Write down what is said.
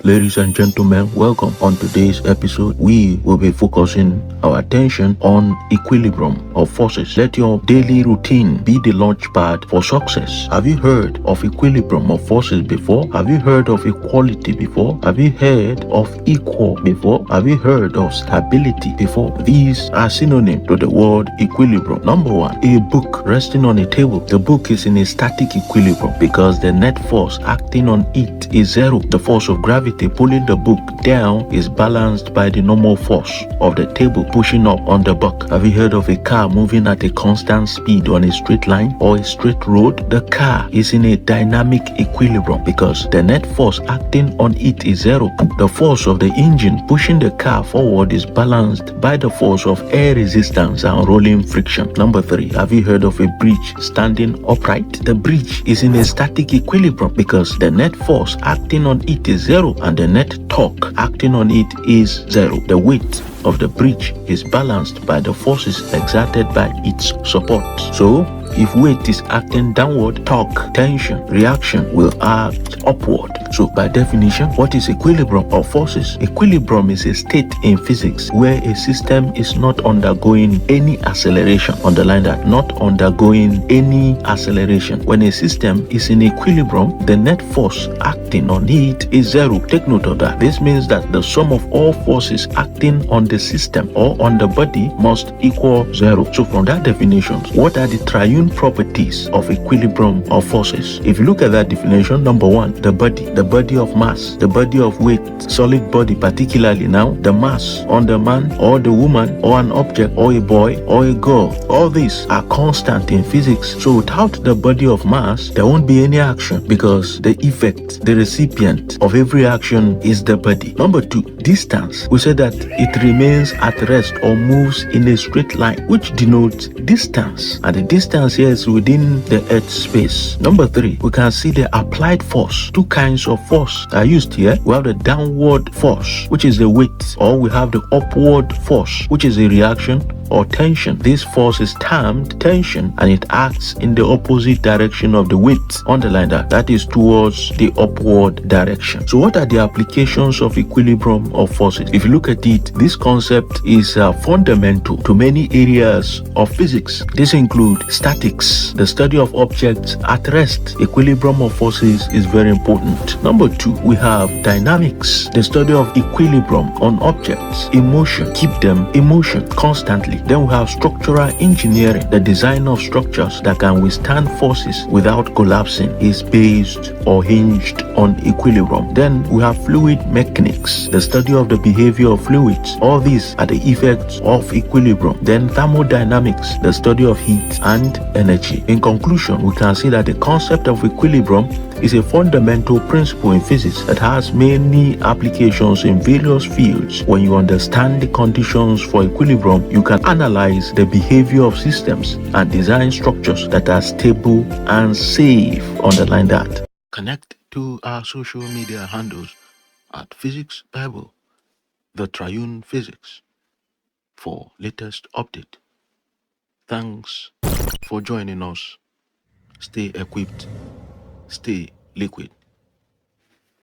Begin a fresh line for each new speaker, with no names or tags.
Ladies and gentlemen, welcome. On today's episode, we will be focusing our attention on equilibrium of forces. Let your daily routine be the launchpad for success. Have you heard of equilibrium of forces before? Have you heard of equality before? Have you heard of equal before? Have you heard of stability before? These are synonyms to the word equilibrium. Number one, a book resting on a table. The book is in a static equilibrium because the net force acting on it is zero. The force of gravity pulling the book down is balanced by the normal force of the table pushing up on the book. Have you heard of a car moving at a constant speed on a straight line or a straight road? The car is in a dynamic equilibrium because the net force acting on it is zero. The force of the engine pushing the car forward is balanced by the force of air resistance and rolling friction. Number three, have you heard of a bridge standing upright? The bridge is in a static equilibrium because the net force acting on it is zero and the net torque acting on it is zero. The weight of the bridge is balanced by the forces exerted by its support. So, if weight is acting downward, torque, tension, reaction will act upward. So, by definition, what is equilibrium of forces? Equilibrium is a state in physics where a system is not undergoing any acceleration. Underline that, not undergoing any acceleration. When a system is in equilibrium, the net force acting on it is zero. Take note of that. This means that the sum of all forces acting on the system or on the body must equal zero. So, from that definition, what are the triune properties of equilibrium of forces? If you look at that definition, number one, the body of mass, the body of weight, solid body, particularly now, the mass on the man or the woman or an object or a boy or a girl. All these are constant in physics. So without the body of mass, there won't be any action because the effect, the recipient of every action is the body. Number two, distance. We said that it remains at rest or moves in a straight line, which denotes distance. And the distance here is within the earth space. Number three, we can see the applied force. Two kinds of force are used here. We have the downward force, which is the weight, or we have the upward force, which is a reaction or tension. This force is termed tension and it acts in the opposite direction of the weight. Underline that. That is towards the upward direction. So what are the applications of equilibrium of forces? If you look at it, this concept is fundamental to many areas of physics. This include statics, the study of objects at rest. Equilibrium of forces is very important. Number two, we have dynamics, the study of equilibrium on objects in motion. Keep them in motion constantly. Then we have structural engineering. The design of structures that can withstand forces without collapsing is based or hinged on equilibrium. Then we have fluid mechanics, the study of the behavior of fluids. All these are the effects of equilibrium. Then thermodynamics, the study of heat and energy. In conclusion, we can see that the concept of equilibrium is a fundamental principle in physics that has many applications in various fields. When you understand the conditions for equilibrium, you can analyze the behavior of systems and design structures that are stable and safe. Underline that. Connect to our social media handles at PhysicsBible, the Triune Physics, for latest update. Thanks for joining us. Stay equipped. Stay liquid.